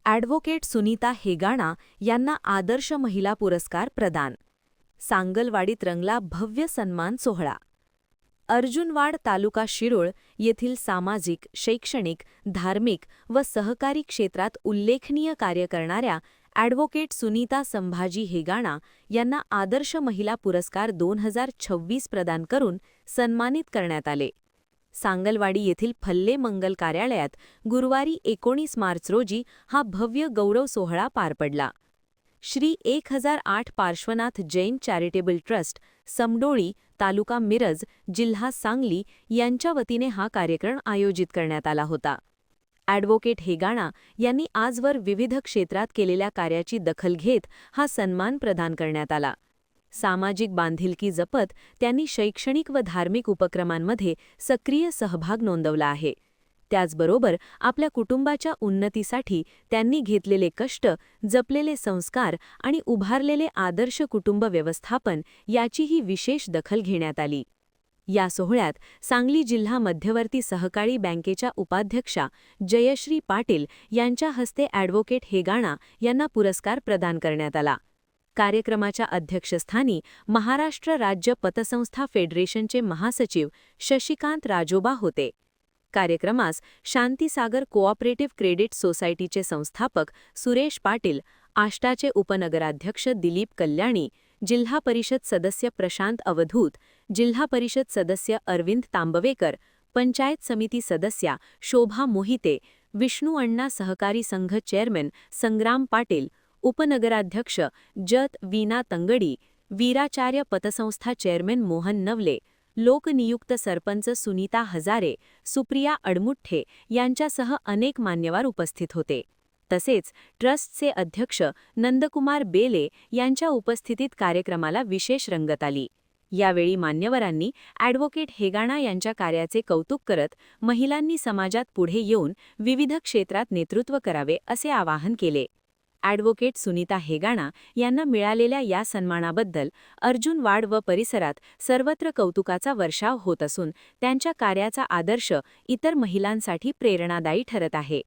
Advocate Sunita हेगाणा यांना आदर्श महिला पुरस्कार प्रदान. सांगलवाडीत रंगला भव्य सन्मान सोहळा. अर्जुनवाड तालुका शिरूळ येथील सामाजिक, शैक्षणिक, धार्मिक व सहकारी क्षेत्रात उल्लेखनीय कार्य करणाऱ्या ॲडव्होकेट सुनीता संभाजी हेगाणा यांना आदर्श महिला पुरस्कार 2026 प्रदान करून सन्मानित करण्यात आले. सांगलवाडी येथील फल्ले मंगल कार्यालयात गुरुवारी 19 मार्च रोजी हा भव्य गौरव सोहळा पार पडला. श्री 1008 पार्श्वनाथ जैन चॅरिटेबल ट्रस्ट, समडोळी, तालुका मिरज, जिल्हा सांगली यांच्या वतीने हा कार्यक्रम आयोजित करण्यात आला होता. ॲडव्होकेट हेगाणा यांनी आजवर विविध क्षेत्रात केलेल्या कार्याची दखल घेत हा सन्मान प्रदान करण्यात आला. सामाजिक बांधिलकी जपत त्यांनी शैक्षणिक व धार्मिक उपक्रमांमध्ये सक्रिय सहभाग नोंदवला आहे. त्याचबरोबर आपल्या कुटुंबाच्या उन्नतीसाठी त्यांनी घेतलेले कष्ट, जपलेले संस्कार आणि उभारलेले आदर्श कुटुंब व्यवस्थापन याचीही विशेष दखल घेण्यात आली. या सोहळ्यात सांगली जिल्हा मध्यवर्ती सहकारी बँकेच्या उपाध्यक्षा जयश्री पाटील यांच्या हस्ते ॲडव्होकेट हेगाणा यांना पुरस्कार प्रदान करण्यात आला. कार्यक्रमाच्या अध्यक्षस्थानी महाराष्ट्र राज्य पतसंस्था फेडरेशनचे महासचिव शशिकांत राजोबा होते. कार्यक्रमास शांतीसागर कोऑपरेटिव्ह क्रेडिट सोसायटीचे संस्थापक सुरेश पाटील, आष्टाचे उपनगराध्यक्ष दिलीप कल्याणी, जिल्हा परिषद सदस्य प्रशांत अवधूत, जिल्हा परिषद सदस्य अरविंद तांबवेकर, पंचायत समिती सदस्या शोभा मोहिते, विष्णू अण्णा सहकारी संघ चेअरमन संग्राम पाटील, उपनगराध्यक्ष जत वीना तंगडी, वीराचार्य पतसंस्था चेअरमन मोहन नवले, लोकनियुक्त सरपंच सुनीता हजारे, सुप्रिया अडमुठ्ठे यांच्यासह अनेक मान्यवर उपस्थित होते. तसेच ट्रस्टचे अध्यक्ष नंदकुमार बेले यांच्या उपस्थितीत कार्यक्रमाला विशेष रंगत आली. यावेळी मान्यवरांनी ॲडव्होकेट हेगाणा यांच्या कार्याचे कौतुक करत महिलांनी समाजात पुढे येऊन विविध क्षेत्रात नेतृत्व करावे असे आवाहन केले. ॲडव्होकेट सुनीता हेगाणा यांना मिळालेल्या या सन्मानाबद्दल अर्जुनवाड व परिसरात सर्वत्र कौतुकाचा वर्षाव होत असून त्यांच्या कार्याचा आदर्श इतर महिलांसाठी प्रेरणादायी ठरत आहे.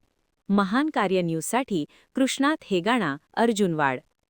महान कार्य न्यूजसाठी कृष्णात हेगाणा, अर्जुनवाड.